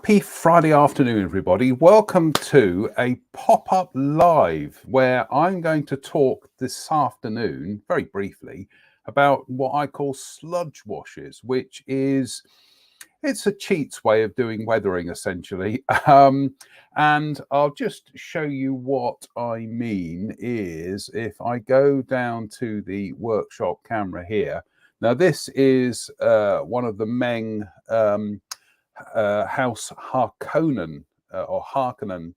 Happy Friday afternoon, everybody. Welcome to a pop-up live where I'm going to talk this afternoon, very briefly, about what I call sludge washes, which is, it's a cheats way of doing weathering, essentially. And I'll just show you what I mean is if I go down to the workshop camera here. Now, this is one of the Meng House Harkonnen or Harkonnen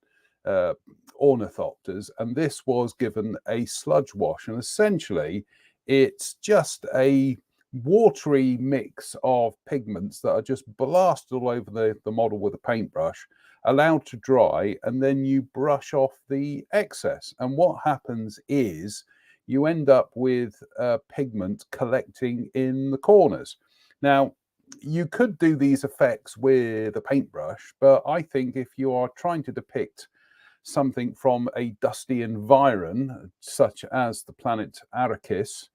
ornithopters, and this was given a sludge wash, and essentially it's just a watery mix of pigments that are just blasted all over the model with a paintbrush, allowed to dry, and then you brush off the excess. And what happens is you end up with pigment collecting in the corners. Now, you could do these effects with a paintbrush, but I think if you are trying to depict something from a dusty environ, such as the planet Arrakis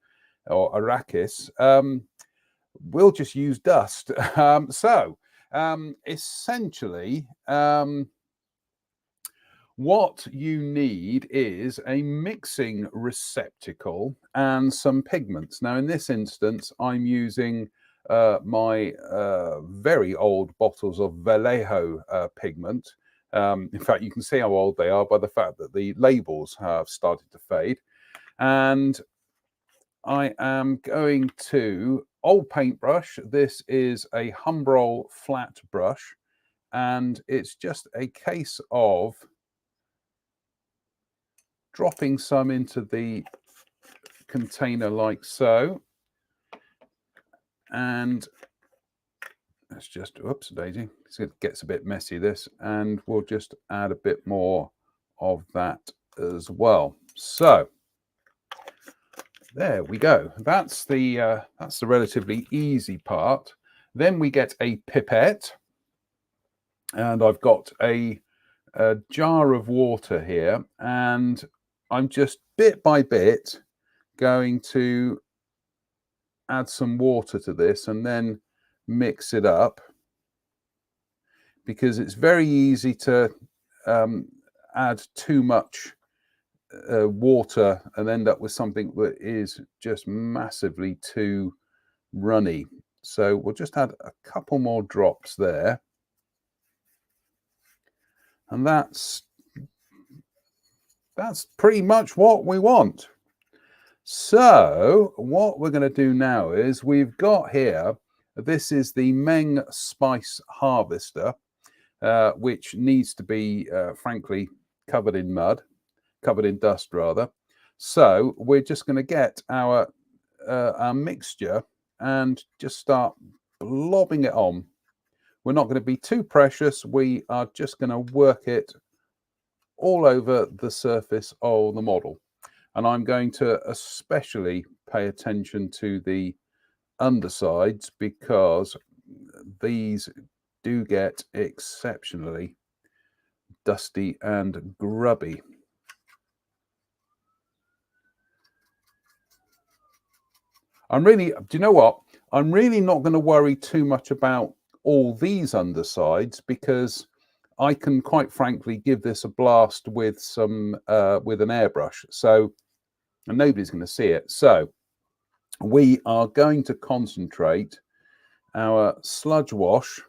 or Arrakis, we'll just use dust. Essentially, what you need is a mixing receptacle and some pigments. Now, in this instance, I'm using my very old bottles of Vallejo pigment. In fact, you can see how old they are by the fact that the labels have started to fade. And I am going to old paintbrush. This is a Humbrol flat brush, and it's just a case of dropping some into the container like so. And let's just, oops, daisy, it gets a bit messy, this, and we'll just add a bit more of that as well. So there we go. That's the relatively easy part. Then we get a pipette, and I've got a jar of water here, and I'm just bit by bit going to add some water to this and then mix it up, because it's very easy to add too much water and end up with something that is just massively too runny. So we'll just add a couple more drops there, and that's pretty much what we want. So what we're going to do now is we've got here, this is the Meng Spice Harvester, which needs to be, frankly, covered in dust rather. So we're just going to get our mixture and just start blobbing it on. We're not going to be too precious. We are just going to work it all over the surface of the model. And I'm going to especially pay attention to the undersides, because these do get exceptionally dusty and grubby. Do you know what? I'm really not going to worry too much about all these undersides, because I can quite frankly give this a blast with some with an airbrush. So, and nobody's going to see it. So we are going to concentrate our sludge wash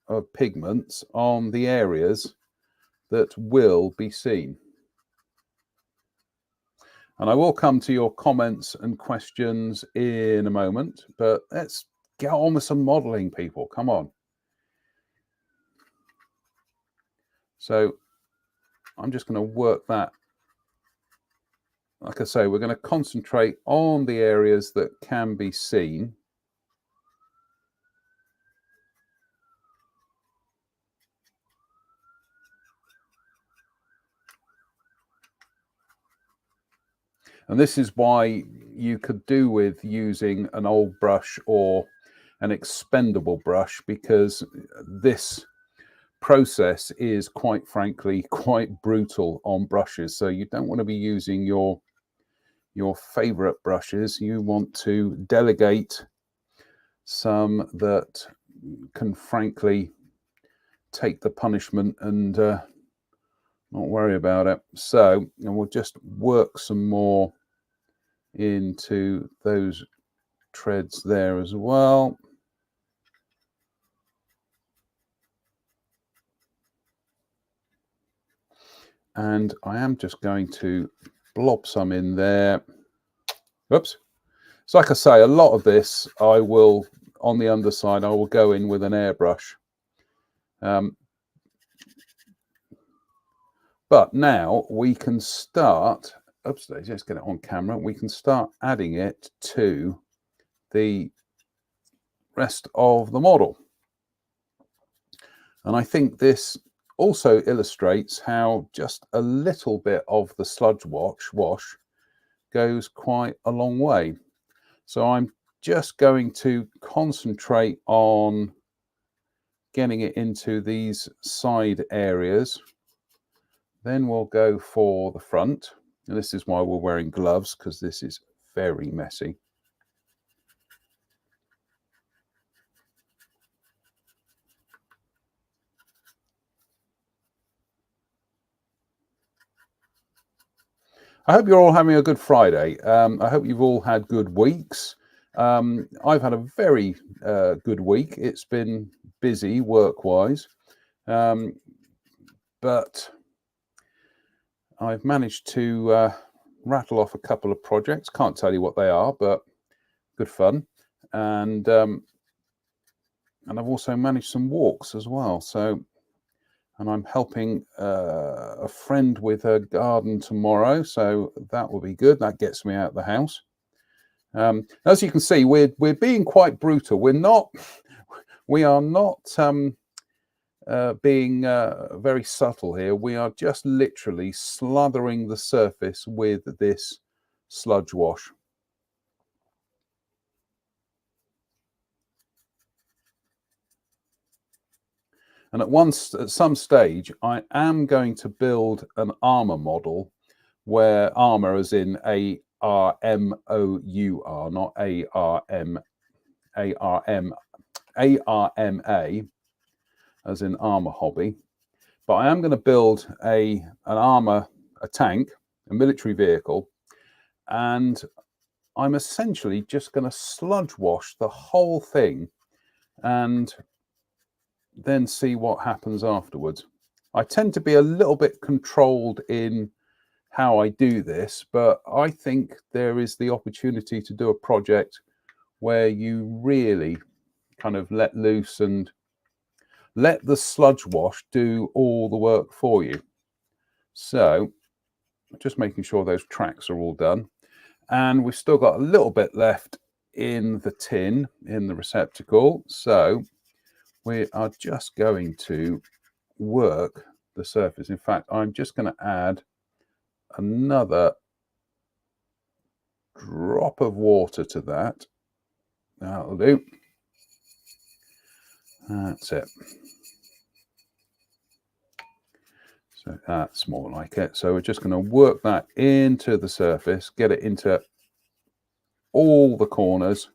of pigments on the areas that will be seen. And I will come to your comments and questions in a moment, but let's get on with some modeling, people. Come on. So I'm just going to work that. Like I say, we're going to concentrate on the areas that can be seen. And this is why you could do with using an old brush or an expendable brush, because this process is, quite frankly, quite brutal on brushes. So you don't want to be using your favorite brushes. You want to delegate some that can frankly take the punishment and not worry about it. So, and we'll just work some more into those treads there as well. And I am just going to blob some in there. Oops. So like I say, a lot of this I will, on the underside, I will go in with an airbrush. But now we can start, oops, let's get it on camera. We can start adding it to the rest of the model. And I think this also illustrates how just a little bit of the sludge wash goes quite a long way. So I'm just going to concentrate on getting it into these side areas. Then we'll go for the front. And this is why we're wearing gloves, because this is very messy. I hope you're all having a good Friday. I hope you've all had good weeks. I've had a very good week. It's been busy work-wise, but I've managed to rattle off a couple of projects. Can't tell you what they are, but good fun. And I've also managed some walks as well. So, and I'm helping a friend with her garden tomorrow, so that will be good. That gets me out of the house. As you can see, we're being quite brutal. We are not being very subtle here. We are just literally slathering the surface with this sludge wash. And at some stage, I am going to build an armor model where armor as in ARMOUR, not ARMA, as in armor hobby. But I am going to build a tank, a military vehicle, and I'm essentially just going to sludge wash the whole thing and then see what happens afterwards. I tend to be a little bit controlled in how I do this, but I think there is the opportunity to do a project where you really kind of let loose and let the sludge wash do all the work for you. So just making sure those tracks are all done. And we've still got a little bit left in the tin, in the receptacle. So we are just going to work the surface. In fact, I'm just going to add another drop of water to that. That'll do. That's it. So that's more like it. So we're just going to work that into the surface, get it into all the corners.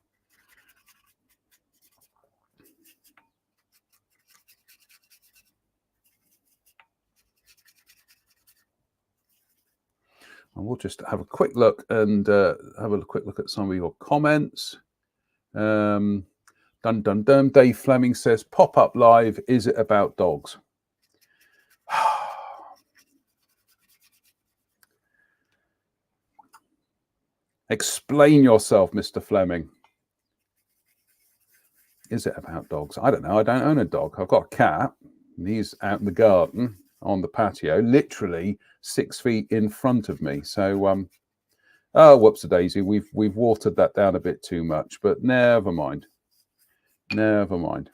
And we'll just have a quick look and have a quick look at some of your comments. Dun dun dun. Dave Fleming says, "Pop up live. Is it about dogs?" Explain yourself, Mr. Fleming. Is it about dogs? I don't know. I don't own a dog. I've got a cat. And he's out in the garden on the patio, literally 6 feet in front of me. So, oh, whoops-a-daisy. We've watered that down a bit too much, but never mind. Never mind.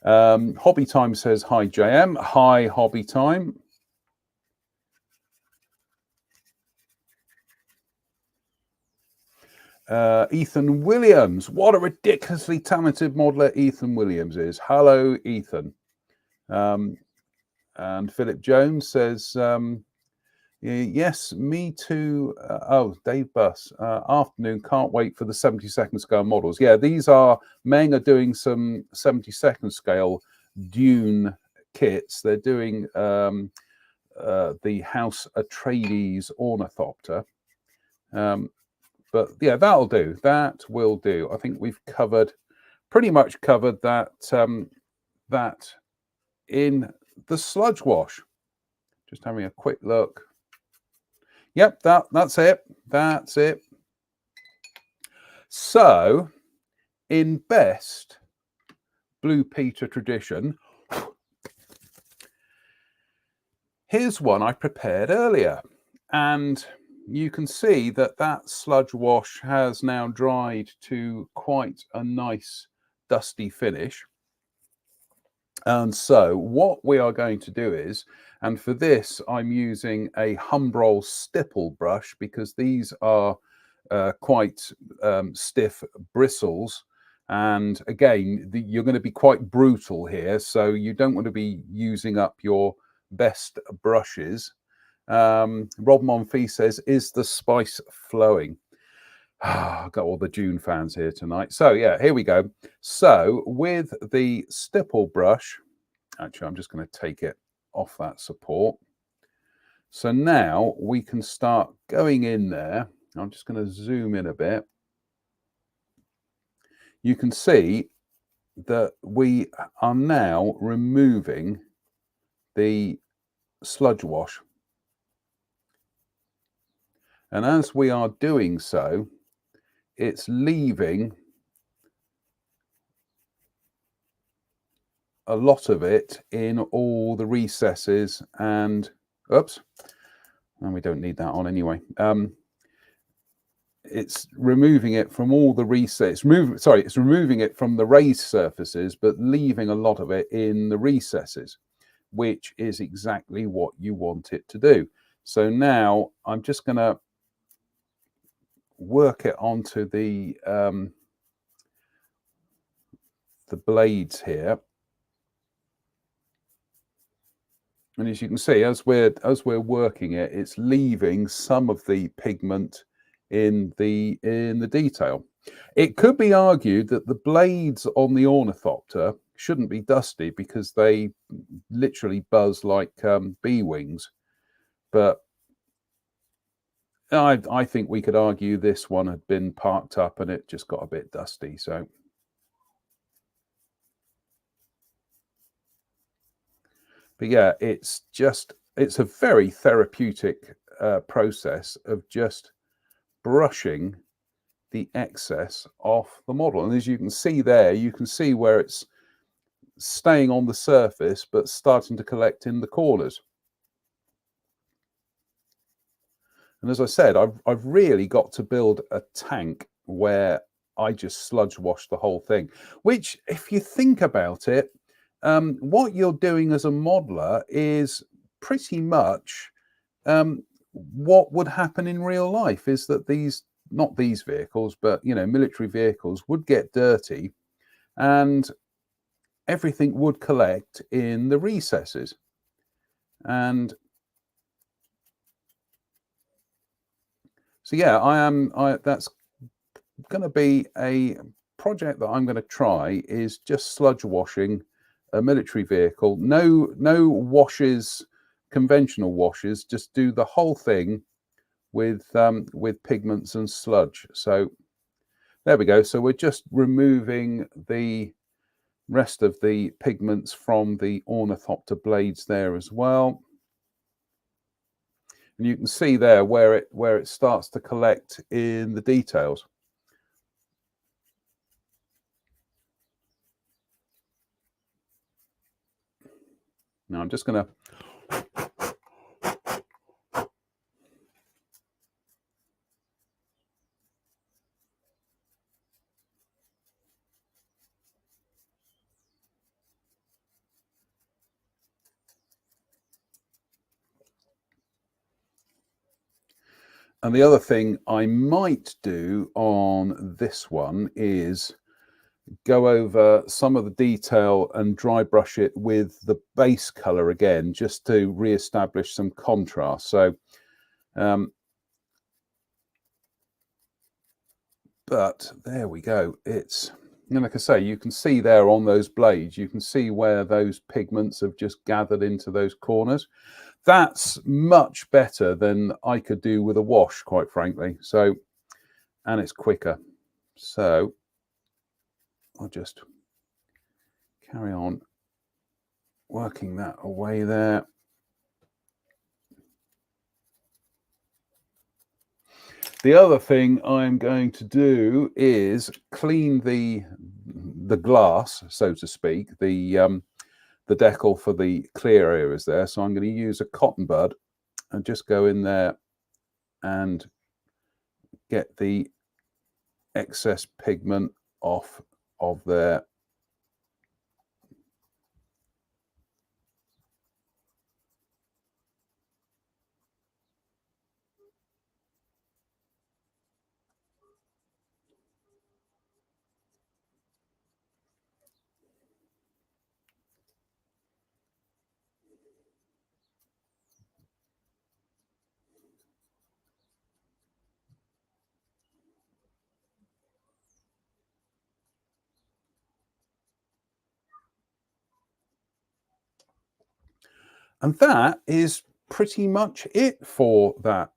Hobby Time says, "Hi, JM." Hi, Hobby Time. Ethan Williams. What a ridiculously talented modeler Ethan Williams is. Hello, Ethan. And Philip Jones says, Yes, me too. Oh, Dave Buss. Afternoon, can't wait for the 70-second scale models. Yeah, these are, Meng are doing some 70-second scale Dune kits. They're doing the House Atreides Ornithopter. But yeah, that'll do. That will do. I think we've pretty much covered that that in the sludge wash. Just having a quick look. Yep, that's it. That's it. So, in best Blue Peter tradition, here's one I prepared earlier. And you can see that that sludge wash has now dried to quite a nice dusty finish. And so what we are going to do is, and for this I'm using a Humbrol stipple brush because these are quite stiff bristles, and again you're going to be quite brutal here, so you don't want to be using up your best brushes. Rob Monfils says, is the spice flowing? I've got all the Dune fans here tonight. So yeah, here we go. So with the stipple brush, actually I'm just going to take it off that support. So now we can start going in there. I'm just going to zoom in a bit. You can see that we are now removing the sludge wash. And as we are doing so, it's leaving a lot of it in all the recesses, and oops, and we don't need that on anyway. It's removing it from all the recesses. It's removing it from the raised surfaces, but leaving a lot of it in the recesses, which is exactly what you want it to do. So now I'm just going to work it onto the blades here. And as you can see, as we're working it, it's leaving some of the pigment in the detail. It could be argued that the blades on the ornithopter shouldn't be dusty because they literally buzz like bee wings. But I think we could argue this one had been parked up and it just got a bit dusty. So. But yeah, it's a very therapeutic process of just brushing the excess off the model. And as you can see there, you can see where it's staying on the surface, but starting to collect in the corners. And as I said, I've really got to build a tank where I just sludge wash the whole thing, which, if you think about it, what you're doing as a modeler is pretty much what would happen in real life, is that not these vehicles, but military vehicles would get dirty and everything would collect in the recesses. And so yeah, that's going to be a project that I'm going to try, is just sludge washing a military vehicle. No washes, conventional washes, just do the whole thing with pigments and sludge. So there we go. So we're just removing the rest of the pigments from the ornithopter blades there as well. And you can see there where it starts to collect in the details. Now I'm just going to and the other thing I might do on this one is go over some of the detail and dry brush it with the base color again, just to re-establish some contrast. So But there we go. It's, and like I say, you can see there on those blades, you can see where those pigments have just gathered into those corners. That's much better than I could do with a wash, quite frankly. So, and it's quicker. So I'll just carry on working that away there. The other thing I'm going to do is clean the glass, so to speak, the decal for the clear areas there. So I'm going to use a cotton bud and just go in there and get the excess pigment off of there. And that is pretty much it for that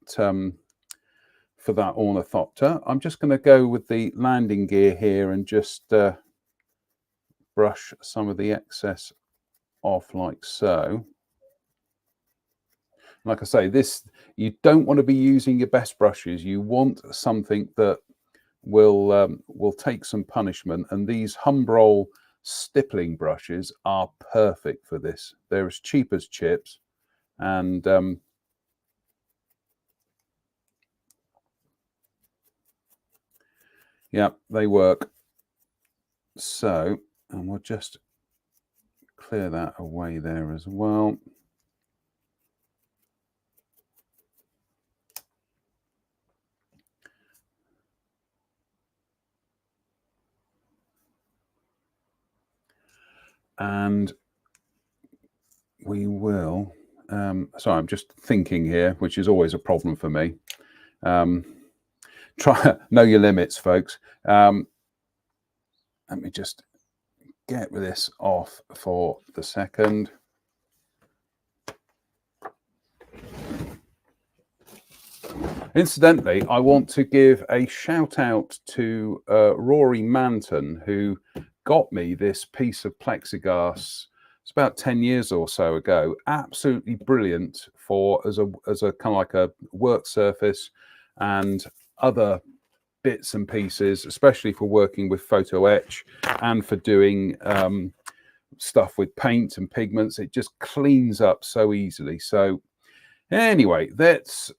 ornithopter. I'm just going to go with the landing gear here and just brush some of the excess off like so. Like I say, this, you don't want to be using your best brushes. You want something that will take some punishment, and these Humbrol stippling brushes are perfect for this. They're as cheap as chips, and yeah, they work. So, and we'll just clear that away there as well. And we will, sorry, I'm just thinking here, which is always a problem for me. Try, know your limits, folks. Let me just get this off for the second. Incidentally, I want to give a shout out to Rory Manton, who got me this piece of plexiglass. It's about 10 years or so ago. Absolutely brilliant for as a kind of like a work surface and other bits and pieces, especially for working with photo etch and for doing stuff with paint and pigments. It just cleans up so easily. So anyway, let's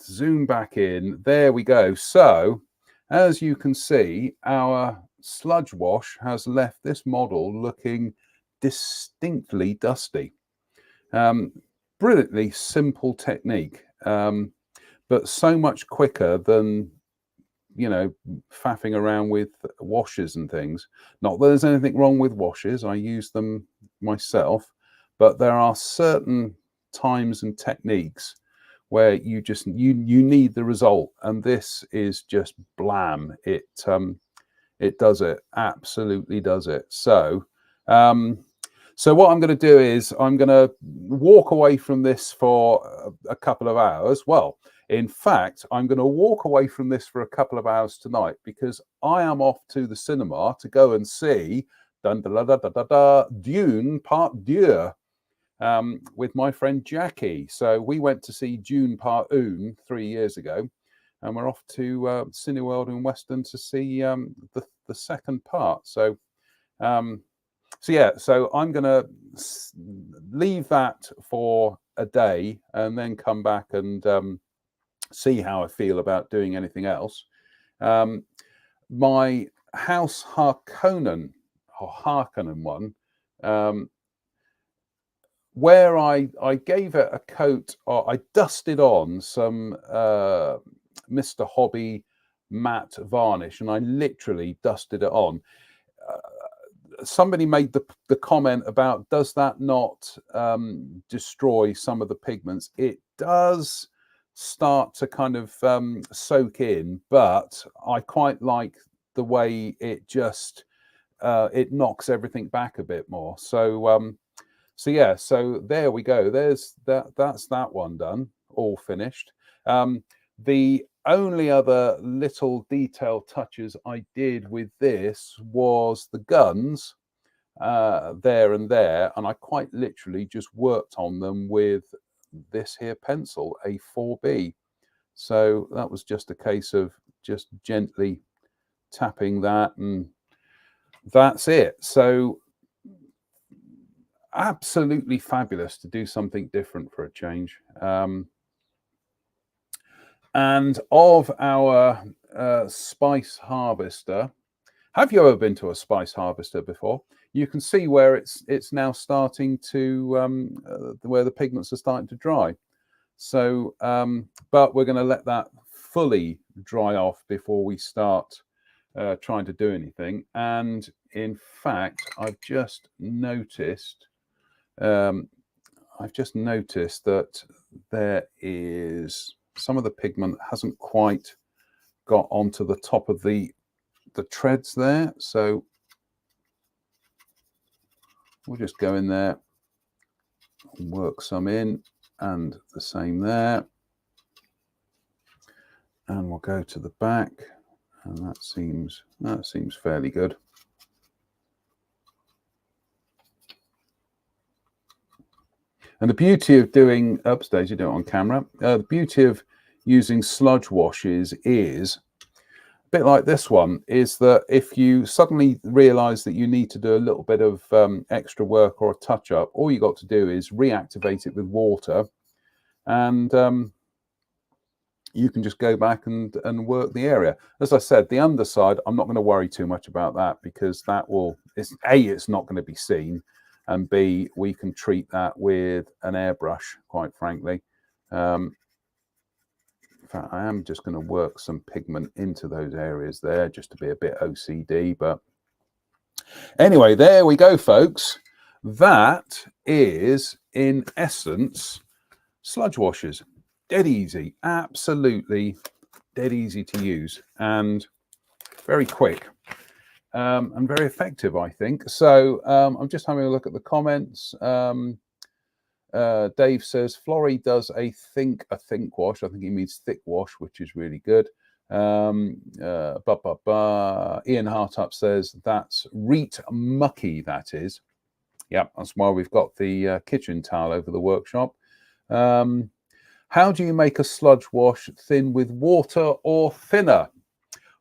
zoom back in. There we go. So as you can see, our sludge wash has left this model looking distinctly dusty. Brilliantly simple technique, but so much quicker than, you know, faffing around with washes and things. Not that there's anything wrong with washes, I use them myself, but there are certain times and techniques where you just you need the result, and this is just blam. It does it, absolutely does it. So so what I'm going to do is I'm going to walk away from this for a couple of hours. Well, in fact, I'm going to walk away from this for a couple of hours tonight, because I am off to the cinema to go and see Dune Part 2 with my friend Jackie. So we went to see Dune Part 1 3 years ago, and we're off to Cineworld in Weston to see the second part. So so yeah, so I'm going to leave that for a day and then come back and see how I feel about doing anything else. My House Harkonnen one, where I gave it a coat, or I dusted on some Mr. Hobby matte varnish, and I literally dusted it on. Somebody made the comment about, does that not destroy some of the pigments? It does, start to kind of soak in, but I quite like the way it just it knocks everything back a bit more. So so yeah, so there we go. There's that's that one done, all finished. The only other little detail touches I did with this was the guns there and there, and I quite literally just worked on them with this here pencil, a 4B. So that was just a case of just gently tapping that, and that's it. So absolutely fabulous to do something different for a change. And of our spice harvester, have you ever been to a spice harvester before? You can see where it's now starting to where the pigments are starting to dry. So, but we're going to let that fully dry off before we start trying to do anything. And in fact, I've just noticed that there is some of the pigment hasn't quite got onto the top of the treads there. So we'll just go in there and work some in, and the same there. And we'll go to the back, and that seems fairly good. And the beauty of doing upstage, you do it on camera. The beauty of using sludge washes is a bit like this one, is that if you suddenly realize that you need to do a little bit of extra work or a touch up, all you got to do is reactivate it with water, and you can just go back and work the area. As I said, the underside, I'm not going to worry too much about that, because that will, it's not going to be seen, and B, we can treat that with an airbrush, quite frankly. In fact, I am just going to work some pigment into those areas there, just to be a bit OCD. But anyway, there we go, folks. That is, in essence, sludge washers. Dead easy, absolutely dead easy to use, and very quick. And very effective, I think. So I'm just having a look at the comments. Dave says Florrie does a think wash. I think he means thick wash, which is really good. Ian Hartup says that's reet mucky. That is, yeah, that's why we've got the kitchen towel over the workshop. How do you make a sludge wash? Thin with water or thinner?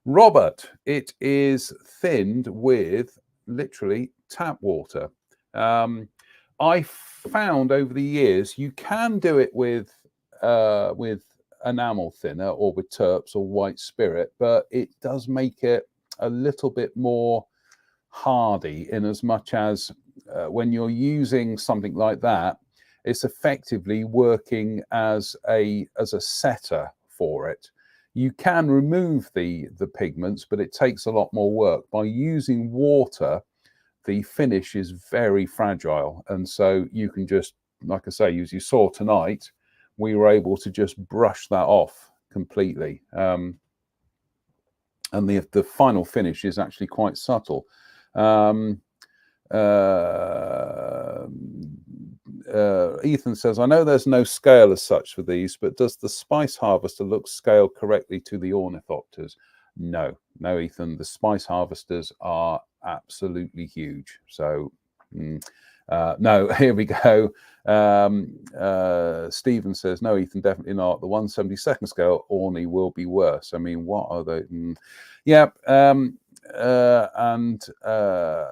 Robert, it is thinned with literally tap water. I found over the years you can do it with enamel thinner or with terps or white spirit, but it does make it a little bit more hardy, in as much as when you're using something like that, it's effectively working as a setter for it. You can remove the pigments, but it takes a lot more work. By using water, the finish is very fragile. And so you can just, like I say, as you saw tonight, we were able to just brush that off completely. And the final finish is actually quite subtle. Ethan says, I know there's no scale as such for these, but does the spice harvester look scaled correctly to the ornithopters? No, Ethan, the spice harvesters are absolutely huge. So no, here we go. Stephen says, no, Ethan, definitely not. The 1/72 scale orny will be worse. I mean, what are they? Yeah. And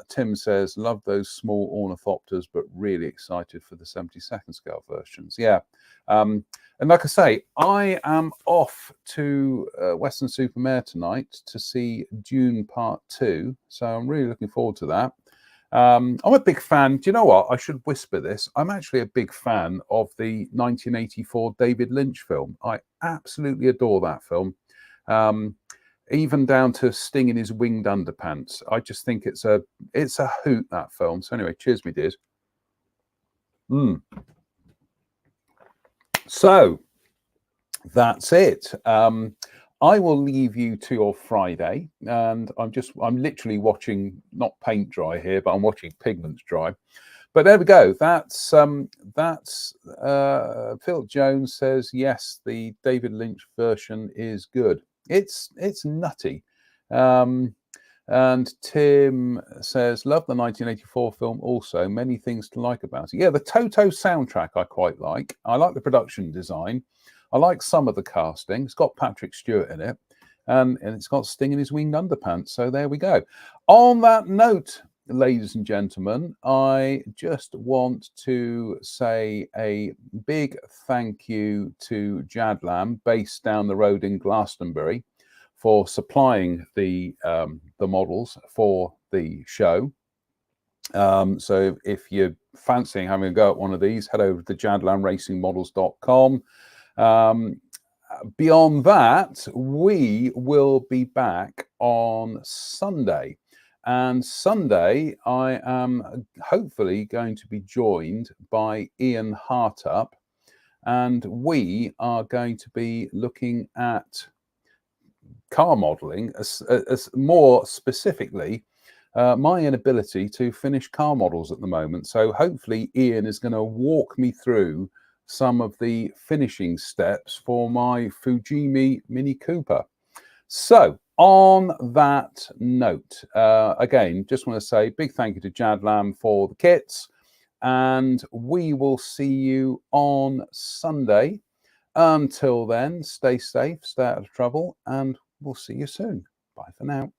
Tim says, love those small ornithopters, but really excited for the 72nd scale versions. Yeah. And like I say, I am off to Weston-super-Mare tonight to see Dune Part 2. So I'm really looking forward to that. I'm a big fan. Do you know what? I should whisper this. I'm actually a big fan of the 1984 David Lynch film. I absolutely adore that film. Even down to Sting in his winged underpants. I just think it's a hoot, that film. So anyway, cheers, me dears. So that's it. I will leave you to your Friday, and I'm literally watching, not paint dry here, but I'm watching pigments dry. But there we go. That's Phil Jones says yes, the David Lynch version is good. It's nutty. And Tim says, love the 1984 film also. Many things to like about it. Yeah, the Toto soundtrack I quite like. I like the production design. I like some of the casting. It's got Patrick Stewart in it. And it's got Sting in his winged underpants. So there we go. On that note, ladies and gentlemen, I just want to say a big thank you to Jadlam, based down the road in Glastonbury, for supplying the models for the show. So if you're fancying having a go at one of these, head over to jadlamracingmodels.com. Beyond that, we will be back on Sunday. And Sunday, I am hopefully going to be joined by Ian Hartup, and we are going to be looking at car modeling, as more specifically, my inability to finish car models at the moment. So hopefully Ian is going to walk me through some of the finishing steps for my Fujimi Mini Cooper. So on that note, again, just want to say big thank you to Jadlam for the kits, and we will see you on Sunday. Until then, stay safe, stay out of trouble, and we'll see you soon. Bye for now.